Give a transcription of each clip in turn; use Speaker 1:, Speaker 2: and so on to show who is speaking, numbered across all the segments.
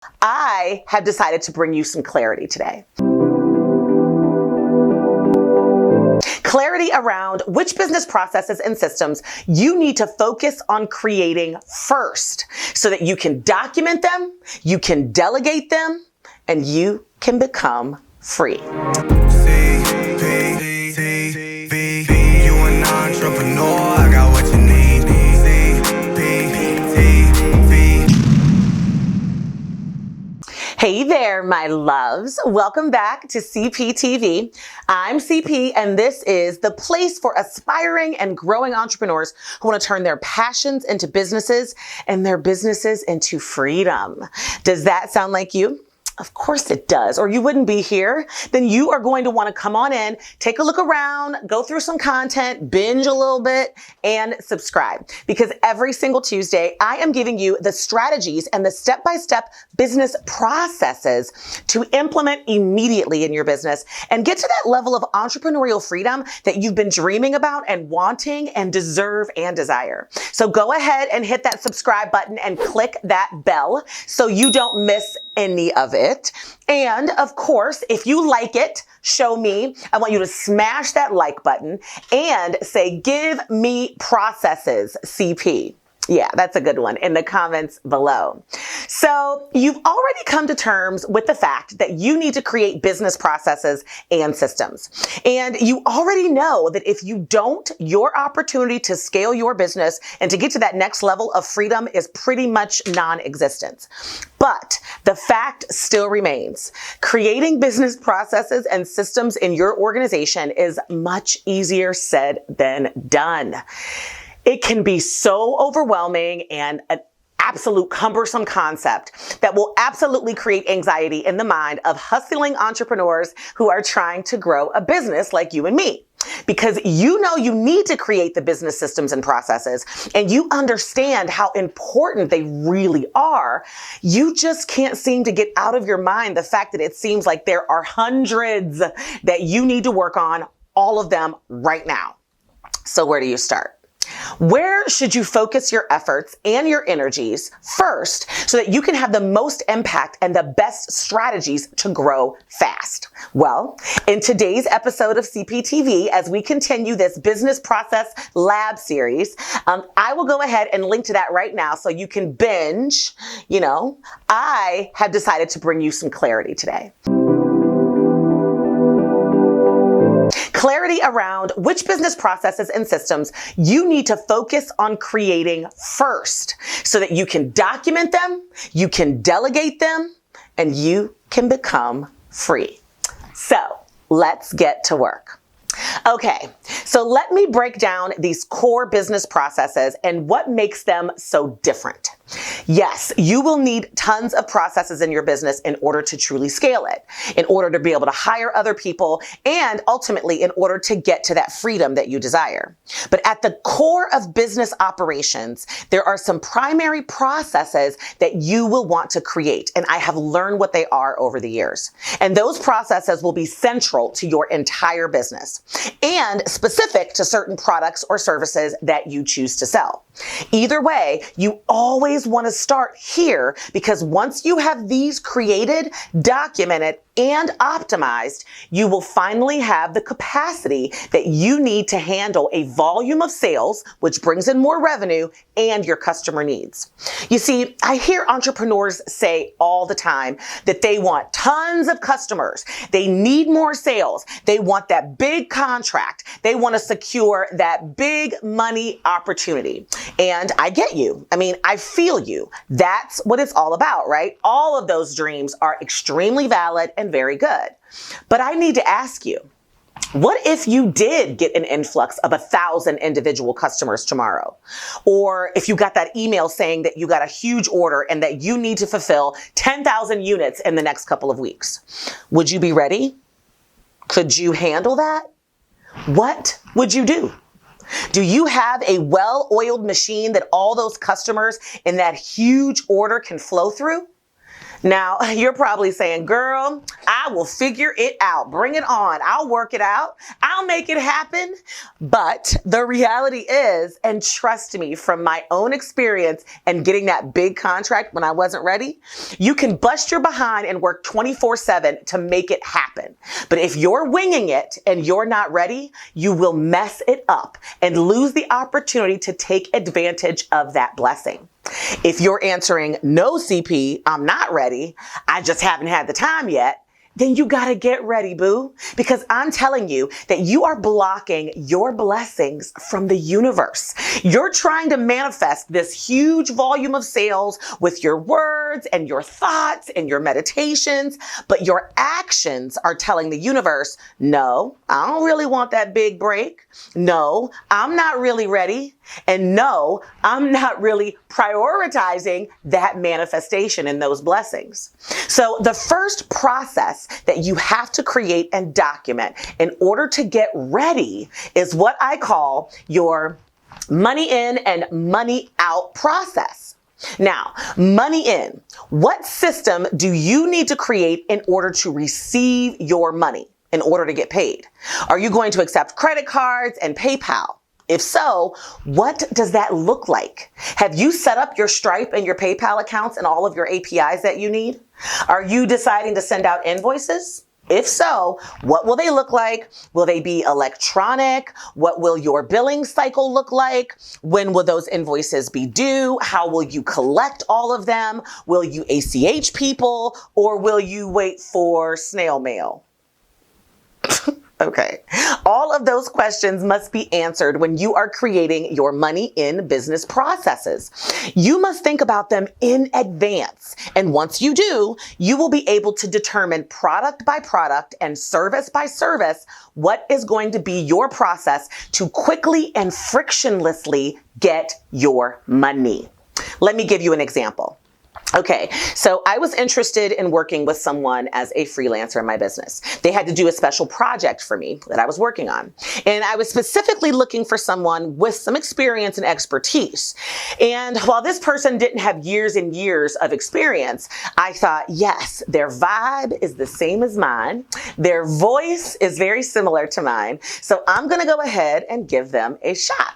Speaker 1: I have decided to bring you some clarity today. Clarity around which business processes and systems you need to focus on creating first so that you can document them, you can delegate them, and you can become free.
Speaker 2: You an entrepreneur, I got what you need.
Speaker 1: Hey there, my loves. Welcome back to CPTV. I'm CP, and this is the place for aspiring and growing entrepreneurs who want to turn their passions into businesses and their businesses into freedom. Does that sound like you? Of course it does, or you wouldn't be here. Then you are going to want to come on in, take a look around, go through some content, binge a little bit, and subscribe. Because every single Tuesday, I am giving you the strategies and the step-by-step business processes to implement immediately in your business and get to that level of entrepreneurial freedom that you've been dreaming about and wanting and deserve and desire. So go ahead and hit that subscribe button and click that bell so you don't miss any of it. And of course, if you like it, show me. I want you to smash that like button and say, give me processes, CP. Yeah, that's a good one in the comments below. So you've already come to terms with the fact that you need to create business processes and systems. And you already know that if you don't, your opportunity to scale your business and to get to that next level of freedom is pretty much non-existent. But the fact still remains. Creating business processes and systems in your organization is much easier said than done. It can be so overwhelming and an absolute cumbersome concept that will absolutely create anxiety in the mind of hustling entrepreneurs who are trying to grow a business like you and me. Because you know you need to create the business systems and processes, and you understand how important they really are. You just can't seem to get out of your mind the fact that it seems like there are hundreds that you need to work on, all of them right now. So where do you start? Where should you focus your efforts and your energies first so that you can have the most impact and the best strategies to grow fast? Well, in today's episode of CPTV, as we continue this business process lab series, I will go ahead and link to that right now so you can binge. I have decided to bring you some clarity today. Clarity around which business processes and systems you need to focus on creating first so that you can document them, you can delegate them, and you can become free. So let's get to work. Okay, so let me break down these core business processes and what makes them so different. Yes, you will need tons of processes in your business in order to truly scale it, in order to be able to hire other people, and ultimately in order to get to that freedom that you desire. But at the core of business operations, there are some primary processes that you will want to create, and I have learned what they are over the years. And those processes will be central to your entire business and specific to certain products or services that you choose to sell. Either way, you always want to start here because once you have these created, documented, and optimized, you will finally have the capacity that you need to handle a volume of sales, which brings in more revenue and your customer needs. You see, I hear entrepreneurs say all the time that they want tons of customers. They need more sales. They want that big contract. They want to secure that big money opportunity. And I get you. I feel you. That's what it's all about, right? All of those dreams are extremely valid and very good. But I need to ask you, what if you did get an influx of 1,000 individual customers tomorrow? Or if you got that email saying that you got a huge order and that you need to fulfill 10,000 units in the next couple of weeks? Would you be ready? Could you handle that? What would you do? Do you have a well-oiled machine that all those customers in that huge order can flow through? Now, you're probably saying, girl, I will figure it out. Bring it on. I'll work it out. I'll make it happen. But the reality is, and trust me, from my own experience and getting that big contract when I wasn't ready, you can bust your behind and work 24/7 to make it happen. But if you're winging it and you're not ready, you will mess it up and lose the opportunity to take advantage of that blessing. If you're answering, no, CP, I'm not ready, I just haven't had the time yet, then you gotta get ready, boo. Because I'm telling you that you are blocking your blessings from the universe. You're trying to manifest this huge volume of sales with your words and your thoughts and your meditations, but your actions are telling the universe, no, I don't really want that big break. No, I'm not really ready. And no, I'm not really prioritizing that manifestation and those blessings. So the first process that you have to create and document in order to get ready is what I call your money in and money out process. Now, money in, what system do you need to create in order to receive your money, in order to get paid? Are you going to accept credit cards and PayPal? If so, what does that look like? Have you set up your Stripe and your PayPal accounts and all of your APIs that you need? Are you deciding to send out invoices? If so, what will they look like? Will they be electronic? What will your billing cycle look like? When will those invoices be due? How will you collect all of them? Will you ACH people, or will you wait for snail mail? Okay. All of those questions must be answered when you are creating your money in business processes. You must think about them in advance. And once you do, you will be able to determine product by product and service by service what is going to be your process to quickly and frictionlessly get your money. Let me give you an example. Okay, so I was interested in working with someone as a freelancer in my business. They had to do a special project for me that I was working on. And I was specifically looking for someone with some experience and expertise. And while this person didn't have years and years of experience, I thought, yes, their vibe is the same as mine. Their voice is very similar to mine. So I'm going to go ahead and give them a shot.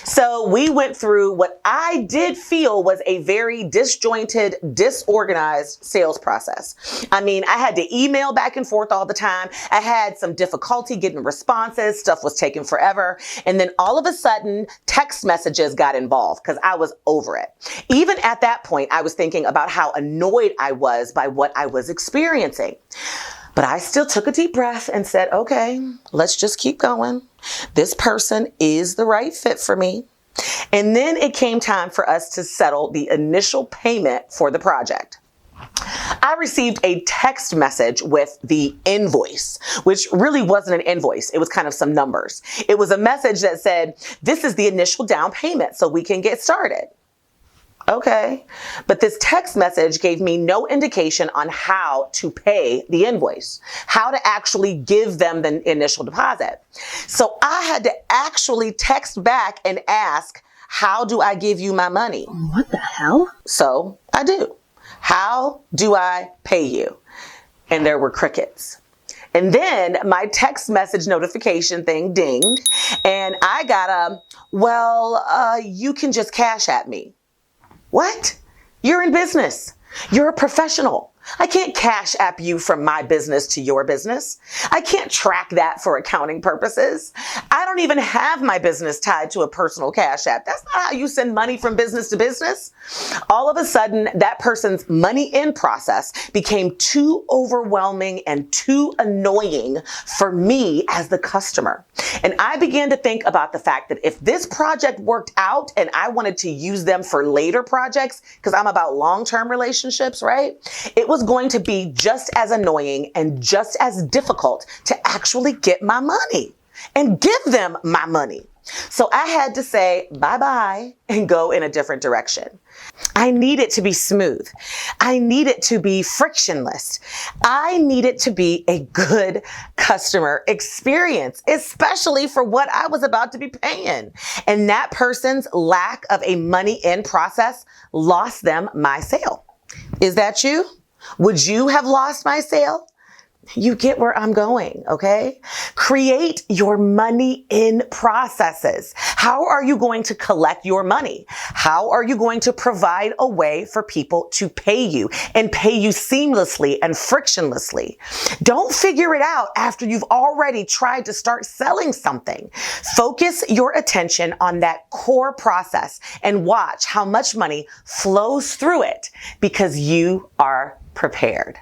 Speaker 1: So we went through what I did feel was a very disjointed, disorganized sales process. I mean, I had to email back and forth all the time. I had some difficulty getting responses. Stuff was taking forever. And then all of a sudden, text messages got involved because I was over it. Even at that point, I was thinking about how annoyed I was by what I was experiencing. But I still took a deep breath and said, okay, let's just keep going. This person is the right fit for me. And then it came time for us to settle the initial payment for the project. I received a text message with the invoice, which really wasn't an invoice. It was kind of some numbers. It was a message that said, this is the initial down payment so we can get started. Okay, but this text message gave me no indication on how to pay the invoice, how to actually give them the initial deposit. So I had to actually text back and ask, how do I give you my money?
Speaker 3: What the hell?
Speaker 1: So I do. How do I pay you? And there were crickets. And then my text message notification thing dinged, and I got you can just Cash App me. What? You're in business. You're a professional. I can't Cash App you from my business to your business. I can't track that for accounting purposes. I don't even have my business tied to a personal Cash App. That's not how you send money from business to business. All of a sudden, that person's money in process became too overwhelming and too annoying for me as the customer. And I began to think about the fact that if this project worked out and I wanted to use them for later projects, because I'm about long-term relationships, right? It was going to be just as annoying and just as difficult to actually get my money and give them my money. So I had to say bye-bye and go in a different direction. I need it to be smooth. I need it to be frictionless. I need it to be a good customer experience, especially for what I was about to be paying. And that person's lack of a money in process lost them my sale. Is that you? Would you have lost my sale? You get where I'm going, okay? Create your money in processes. How are you going to collect your money? How are you going to provide a way for people to pay you and pay you seamlessly and frictionlessly? Don't figure it out after you've already tried to start selling something. Focus your attention on that core process and watch how much money flows through it because you are prepared.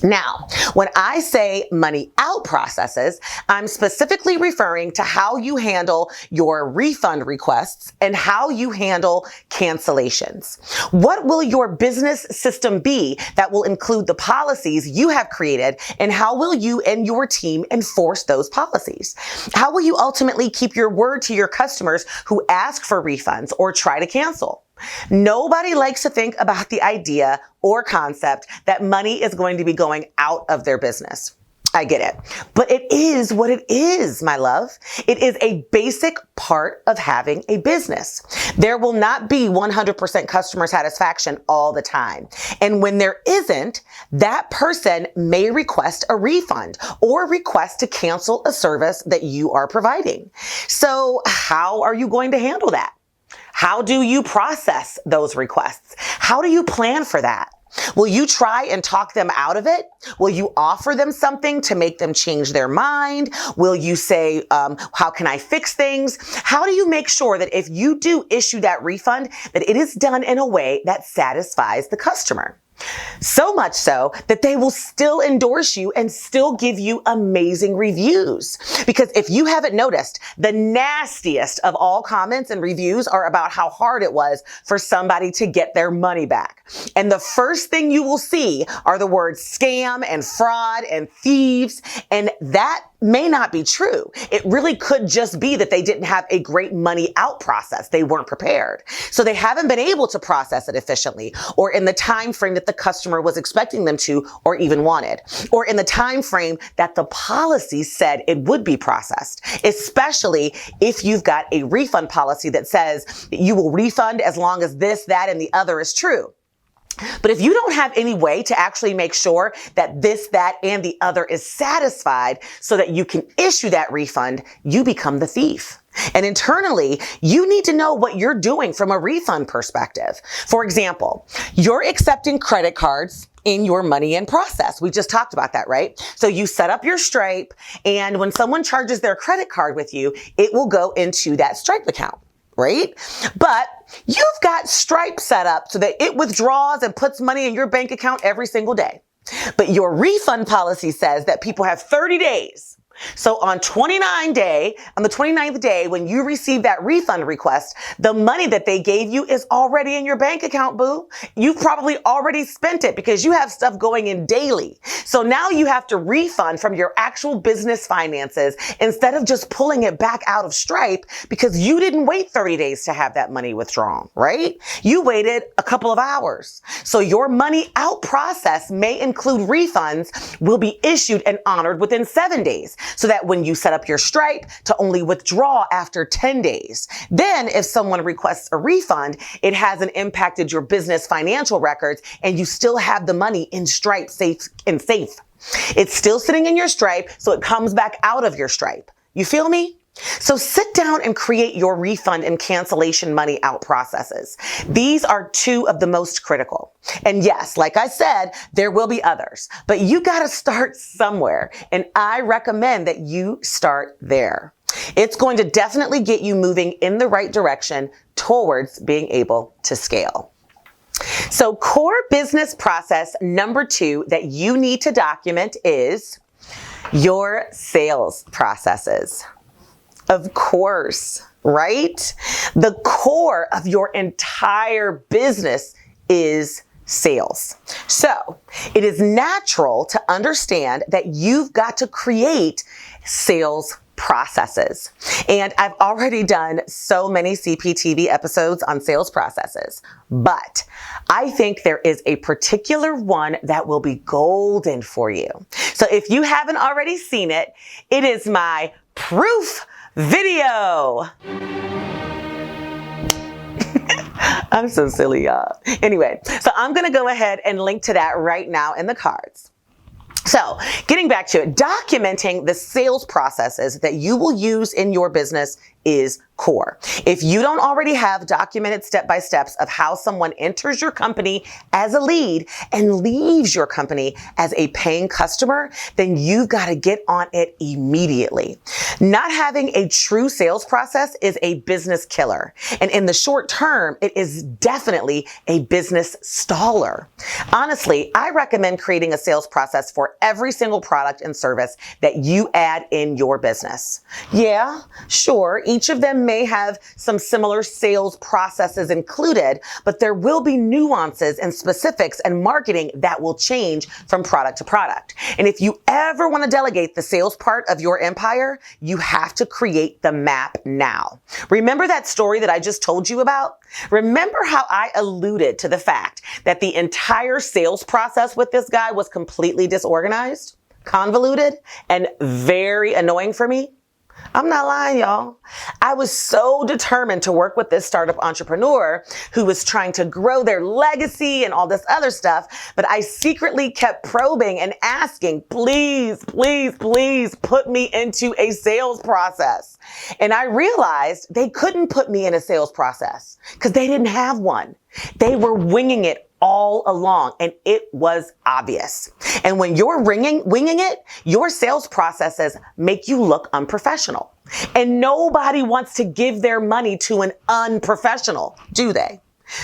Speaker 1: Now, when I say money out processes, I'm specifically referring to how you handle your refund requests and how you handle cancellations. What will your business system be that will include the policies you have created, and how will you and your team enforce those policies? How will you ultimately keep your word to your customers who ask for refunds or try to cancel? Nobody likes to think about the idea or concept that money is going to be going out of their business. I get it. But it is what it is, my love. It is a basic part of having a business. There will not be 100% customer satisfaction all the time. And when there isn't, that person may request a refund or request to cancel a service that you are providing. So how are you going to handle that? How do you process those requests? How do you plan for that? Will you try and talk them out of it? Will you offer them something to make them change their mind? Will you say, how can I fix things? How do you make sure that if you do issue that refund, that it is done in a way that satisfies the customer? So much so that they will still endorse you and still give you amazing reviews. Because if you haven't noticed, the nastiest of all comments and reviews are about how hard it was for somebody to get their money back. And the first thing you will see are the words scam and fraud and thieves. And that may not be true. It really could just be that they didn't have a great money out process. They weren't prepared. So they haven't been able to process it efficiently or in the time frame that the customer was expecting them to or even wanted, or in the time frame that the policy said it would be processed, especially if you've got a refund policy that says that you will refund as long as this, that, and the other is true. But if you don't have any way to actually make sure that this, that, and the other is satisfied so that you can issue that refund, you become the thief. And internally, you need to know what you're doing from a refund perspective. For example, you're accepting credit cards in your money in process. We just talked about that, right? So you set up your Stripe, and when someone charges their credit card with you, it will go into that Stripe account, right? But you've got Stripe set up so that it withdraws and puts money in your bank account every single day. But your refund policy says that people have 30 days. So on the 29th day, when you receive that refund request, the money that they gave you is already in your bank account, boo. You've probably already spent it because you have stuff going in daily. So now you have to refund from your actual business finances instead of just pulling it back out of Stripe because you didn't wait 30 days to have that money withdrawn, right? You waited a couple of hours. So your money out process may include refunds will be issued and honored within 7 days. So that when you set up your Stripe to only withdraw after 10 days, then if someone requests a refund, it hasn't impacted your business financial records and you still have the money in Stripe safe. It's still sitting in your Stripe, so it comes back out of your Stripe. You feel me? So sit down and create your refund and cancellation money out processes. These are two of the most critical. And yes, like I said, there will be others, but you got to start somewhere. And I recommend that you start there. It's going to definitely get you moving in the right direction towards being able to scale. So core business process number 2 that you need to document is your sales processes. Of course, right? The core of your entire business is sales. So it is natural to understand that you've got to create sales processes. And I've already done so many CPTV episodes on sales processes, but I think there is a particular one that will be golden for you. So if you haven't already seen it, it is my proof video. I'm so silly, y'all. Anyway, so I'm going to go ahead and link to that right now in the cards. So getting back to it, documenting the sales processes that you will use in your business is core. If you don't already have documented step-by-steps of how someone enters your company as a lead and leaves your company as a paying customer, then you've got to get on it immediately. Not having a true sales process is a business killer. And in the short term, it is definitely a business staller. Honestly, I recommend creating a sales process for every single product and service that you add in your business. Yeah, sure. Each of them may have some similar sales processes included, but there will be nuances and specifics and marketing that will change from product to product. And if you ever want to delegate the sales part of your empire, you have to create the map now. Remember that story that I just told you about? Remember how I alluded to the fact that the entire sales process with this guy was completely disorganized, convoluted, and very annoying for me? I'm not lying, y'all. I was so determined to work with this startup entrepreneur who was trying to grow their legacy and all this other stuff, but I secretly kept probing and asking, please, please, please put me into a sales process. And I realized they couldn't put me in a sales process because they didn't have one. They were winging it all along, and it was obvious. And when you're winging it, your sales processes make you look unprofessional. And nobody wants to give their money to an unprofessional, do they?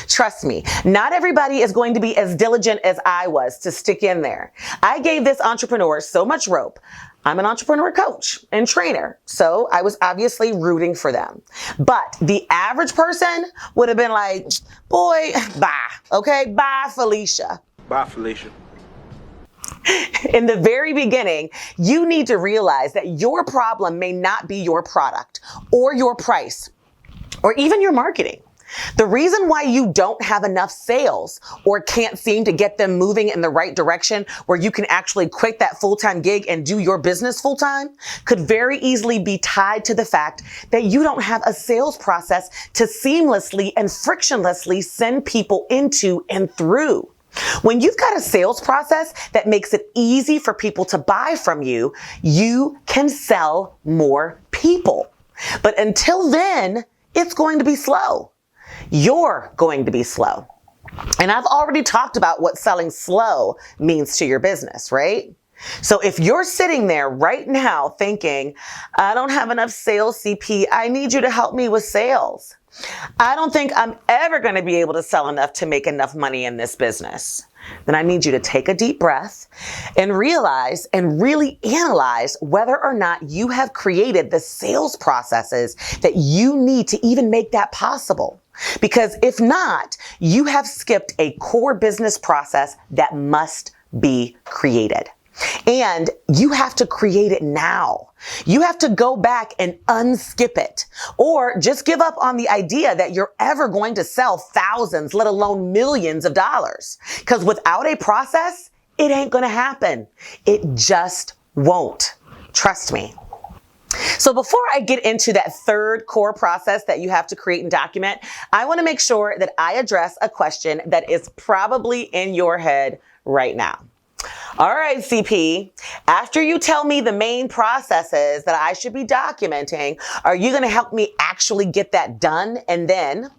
Speaker 1: Trust me, not everybody is going to be as diligent as I was to stick in there. I gave this entrepreneur so much rope. I'm an entrepreneur coach and trainer, so I was obviously rooting for them. But the average person would have been like, boy, bye. Okay, bye, Felicia.
Speaker 3: Bye, Felicia.
Speaker 1: In the very beginning, you need to realize that your problem may not be your product or your price or even your marketing. The reason why you don't have enough sales or can't seem to get them moving in the right direction where you can actually quit that full-time gig and do your business full-time could very easily be tied to the fact that you don't have a sales process to seamlessly and frictionlessly send people into and through. When you've got a sales process that makes it easy for people to buy from you, you can sell more people. But until then, it's going to be slow. You're going to be slow. And I've already talked about what selling slow means to your business, right? So if you're sitting there right now thinking, I don't have enough sales, CP, I need you to help me with sales. I don't think I'm ever going to be able to sell enough to make enough money in this business. Then I need you to take a deep breath and realize and really analyze whether or not you have created the sales processes that you need to even make that possible. Because if not, you have skipped a core business process that must be created. And you have to create it now. You have to go back and unskip it, or just give up on the idea that you're ever going to sell thousands, let alone millions of dollars. Because without a process, it ain't going to happen. It just won't. Trust me. So before I get into that third core process that you have to create and document, I want to make sure that I address a question that is probably in your head right now. All right, CP, after you tell me the main processes that I should be documenting, are you going to help me actually get that done? And then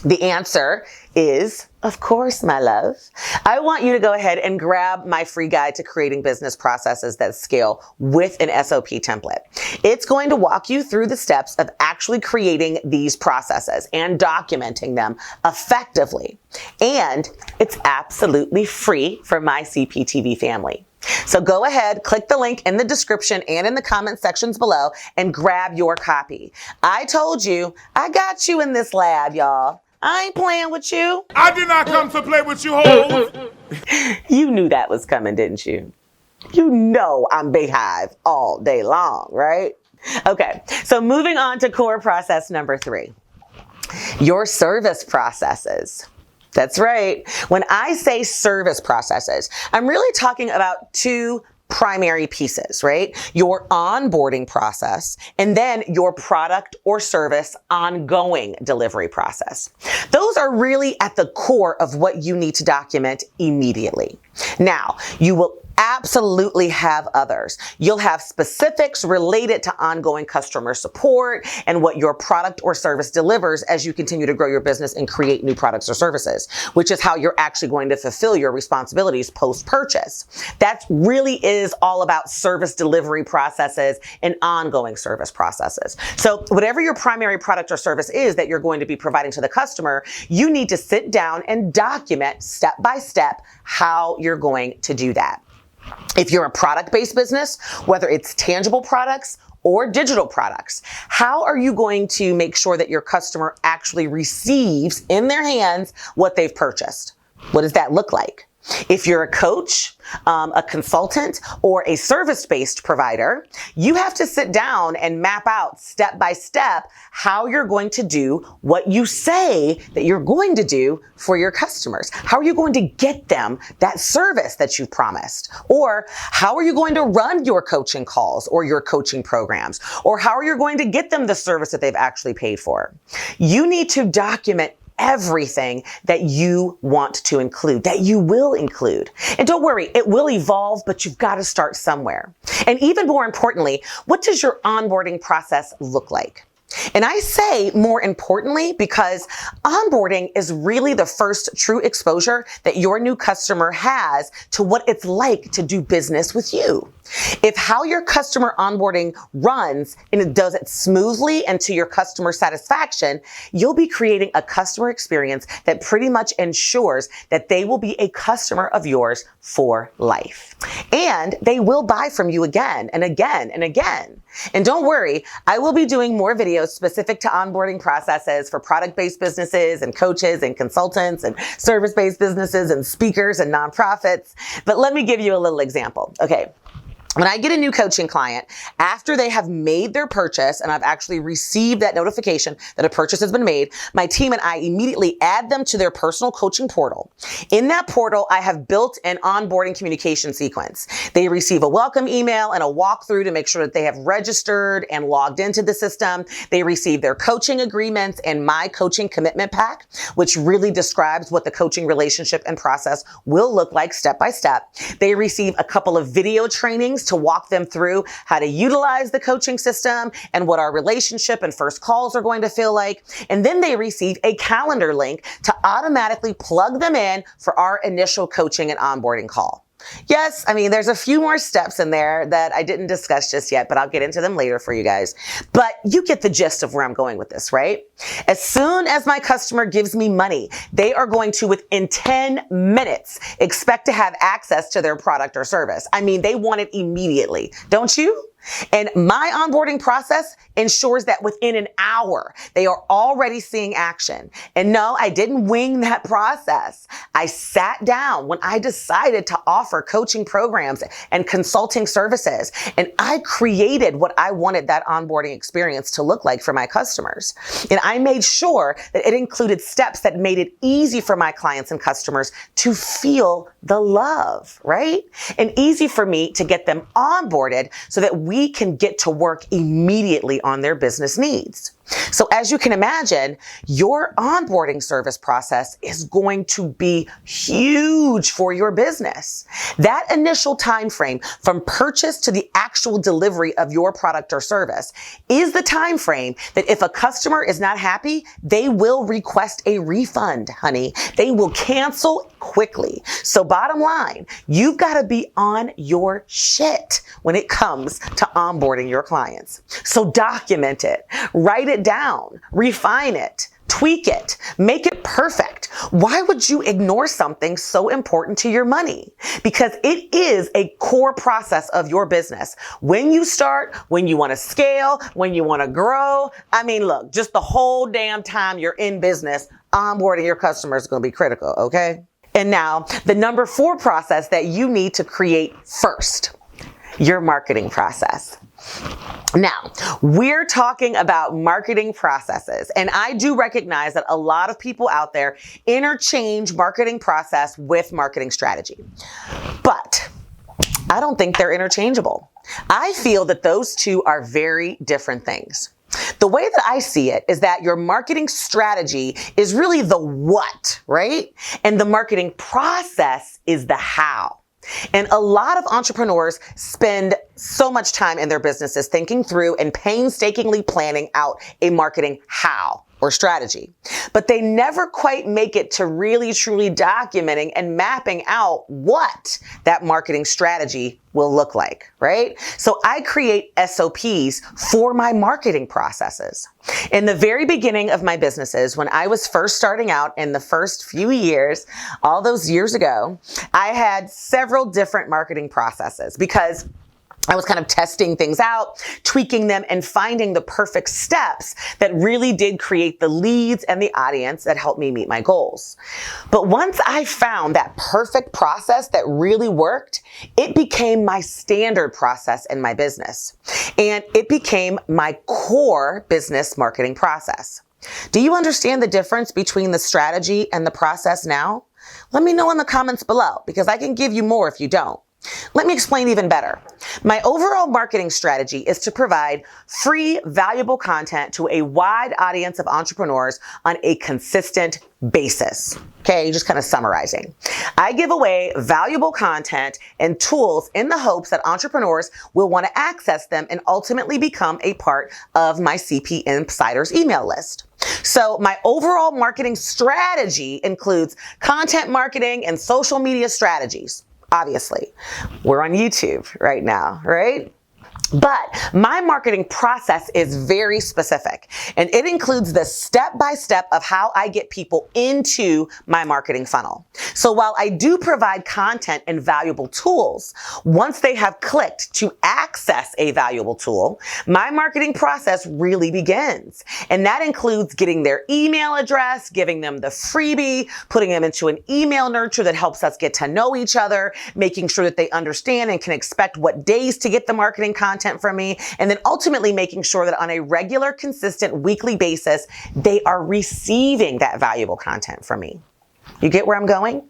Speaker 1: the answer is, of course, my love. I want you to go ahead and grab my free guide to creating business processes that scale with an SOP template. It's going to walk you through the steps of actually creating these processes and documenting them effectively. And it's absolutely free for my CPTV family. So go ahead, click the link in the description and in the comment sections below and grab your copy. I told you, I got you in this lab, y'all. I ain't playing with you.
Speaker 3: I did not come to play with you, hoes.
Speaker 1: You knew that was coming, didn't you? You know I'm Beehive all day long, right? Okay, so moving on to core process number 3. Your service processes. That's right. When I say service processes, I'm really talking about 2 primary pieces, right? Your onboarding process, and then your product or service ongoing delivery process. Those are really at the core of what you need to document immediately. Now, you will absolutely have others. You'll have specifics related to ongoing customer support and what your product or service delivers as you continue to grow your business and create new products or services, which is how you're actually going to fulfill your responsibilities post-purchase. That really is all about service delivery processes and ongoing service processes. So whatever your primary product or service is that you're going to be providing to the customer, you need to sit down and document step by step how you're going to do that. If you're a product-based business, whether it's tangible products or digital products, how are you going to make sure that your customer actually receives in their hands what they've purchased? What does that look like? If you're a coach, a consultant, or a service-based provider, you have to sit down and map out step by step how you're going to do what you say that you're going to do for your customers. How are you going to get them that service that you promised? Or how are you going to run your coaching calls or your coaching programs? Or how are you going to get them the service that they've actually paid for? You need to document everything that you want to include, that you will include. And don't worry, it will evolve, but you've got to start somewhere. And even more importantly, what does your onboarding process look like? And I say more importantly because onboarding is really the first true exposure that your new customer has to what it's like to do business with you. If how your customer onboarding runs and it does it smoothly and to your customer satisfaction, you'll be creating a customer experience that pretty much ensures that they will be a customer of yours for life. And they will buy from you again and again and again. And don't worry, I will be doing more videos specific to onboarding processes for product-based businesses and coaches and consultants and service-based businesses and speakers and nonprofits. But let me give you a little example. Okay. When I get a new coaching client, after they have made their purchase and I've actually received that notification that a purchase has been made, my team and I immediately add them to their personal coaching portal. In that portal, I have built an onboarding communication sequence. They receive a welcome email and a walkthrough to make sure that they have registered and logged into the system. They receive their coaching agreements and my coaching commitment pack, which really describes what the coaching relationship and process will look like step by step. They receive a couple of video trainings to walk them through how to utilize the coaching system and what our relationship and first calls are going to feel like. And then they receive a calendar link to automatically plug them in for our initial coaching and onboarding call. Yes, I mean, there's a few more steps in there that I didn't discuss just yet, but I'll get into them later for you guys. But you get the gist of where I'm going with this, right? As soon as my customer gives me money, they are going to, within 10 minutes, expect to have access to their product or service. I mean, they want it immediately, don't you? And my onboarding process ensures that within an hour, they are already seeing action. And no, I didn't wing that process. I sat down when I decided to offer coaching programs and consulting services, and I created what I wanted that onboarding experience to look like for my customers. And I made sure that it included steps that made it easy for my clients and customers to feel the love, right? And easy for me to get them onboarded so that we can get to work immediately on their business needs. So as you can imagine, your onboarding service process is going to be huge for your business. That initial time frame from purchase to the actual delivery of your product or service is the time frame that if a customer is not happy, they will request a refund, honey. They will cancel quickly. So bottom line, you've got to be on your shit when it comes to onboarding your clients. So document it, write it down, refine it, tweak it, make it perfect. Why would you ignore something so important to your money? Because it is a core process of your business. When you start, when you want to scale, when you want to grow, I mean, look, just the whole damn time you're in business, onboarding your customers is going to be critical, okay? And now, the number 4 process that you need to create first, your marketing process. Now, we're talking about marketing processes, and I do recognize that a lot of people out there interchange marketing process with marketing strategy. But I don't think they're interchangeable. I feel that those two are very different things. The way that I see it is that your marketing strategy is really the what, right? And the marketing process is the how. And a lot of entrepreneurs spend so much time in their businesses thinking through and painstakingly planning out a marketing how or strategy, but they never quite make it to really truly documenting and mapping out what that marketing strategy will look like, right? So I create SOPs for my marketing processes. In the very beginning of my businesses, when I was first starting out in the first few years, all those years ago, I had several different marketing processes because I was kind of testing things out, tweaking them, and finding the perfect steps that really did create the leads and the audience that helped me meet my goals. But once I found that perfect process that really worked, it became my standard process in my business. And it became my core business marketing process. Do you understand the difference between the strategy and the process now? Let me know in the comments below, because I can give you more if you don't. Let me explain even better. My overall marketing strategy is to provide free, valuable content to a wide audience of entrepreneurs on a consistent basis. Okay, just kind of summarizing. I give away valuable content and tools in the hopes that entrepreneurs will want to access them and ultimately become a part of my CP Insiders email list. So my overall marketing strategy includes content marketing and social media strategies. Obviously, we're on YouTube right now, right? But my marketing process is very specific, and it includes the step-by-step of how I get people into my marketing funnel. So while I do provide content and valuable tools, once they have clicked to access a valuable tool, my marketing process really begins. And that includes getting their email address, giving them the freebie, putting them into an email nurture that helps us get to know each other, making sure that they understand and can expect what days to get the marketing content from me, and then ultimately making sure that on a regular, consistent, weekly basis, they are receiving that valuable content from me. You get where I'm going?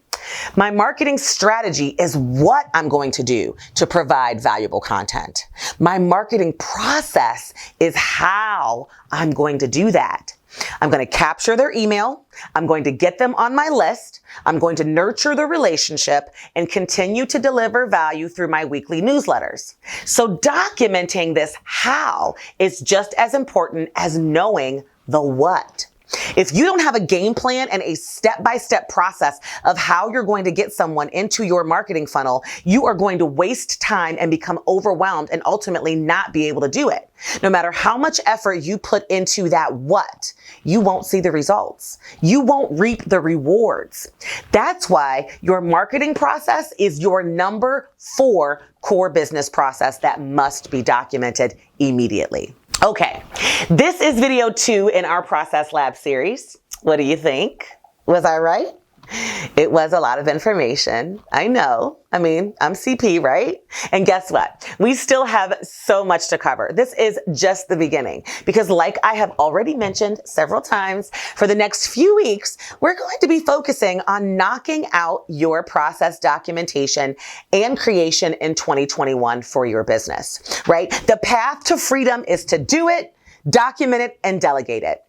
Speaker 1: My marketing strategy is what I'm going to do to provide valuable content. My marketing process is how I'm going to do that. I'm going to capture their email. I'm going to get them on my list. I'm going to nurture the relationship and continue to deliver value through my weekly newsletters. So documenting this how is just as important as knowing the what. If you don't have a game plan and a step-by-step process of how you're going to get someone into your marketing funnel, you are going to waste time and become overwhelmed and ultimately not be able to do it. No matter how much effort you put into that what, you won't see the results. You won't reap the rewards. That's why your marketing process is your number 4 core business process that must be documented immediately. Okay, this is video 2 in our Process Lab series. What do you think? Was I right? It was a lot of information. I know. I mean, I'm CP, right? And guess what? We still have so much to cover. This is just the beginning because like I have already mentioned several times, for the next few weeks, we're going to be focusing on knocking out your process documentation and creation in 2021 for your business, right? The path to freedom is to do it, document it, and delegate it.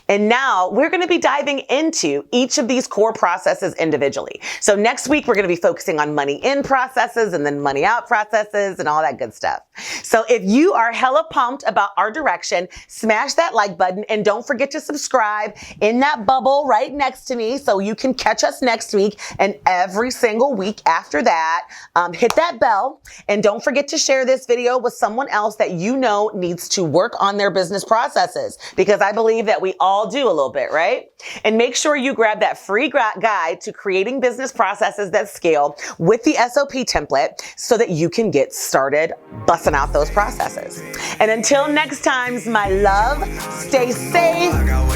Speaker 1: And now we're going to be diving into each of these core processes individually. So next week, we're going to be focusing on money in processes and then money out processes and all that good stuff. So if you are hella pumped about our direction, smash that like button and don't forget to subscribe in that bubble right next to me so you can catch us next week and every single week after that. Hit that bell and don't forget to share this video with someone else that you know needs to work on their business processes, because I believe that we all do a little bit, right? And make sure you grab that free guide to creating business processes that scale with the SOP template so that you can get started busting out those processes. And until next time, my love, stay safe.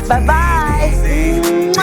Speaker 1: Bye-bye.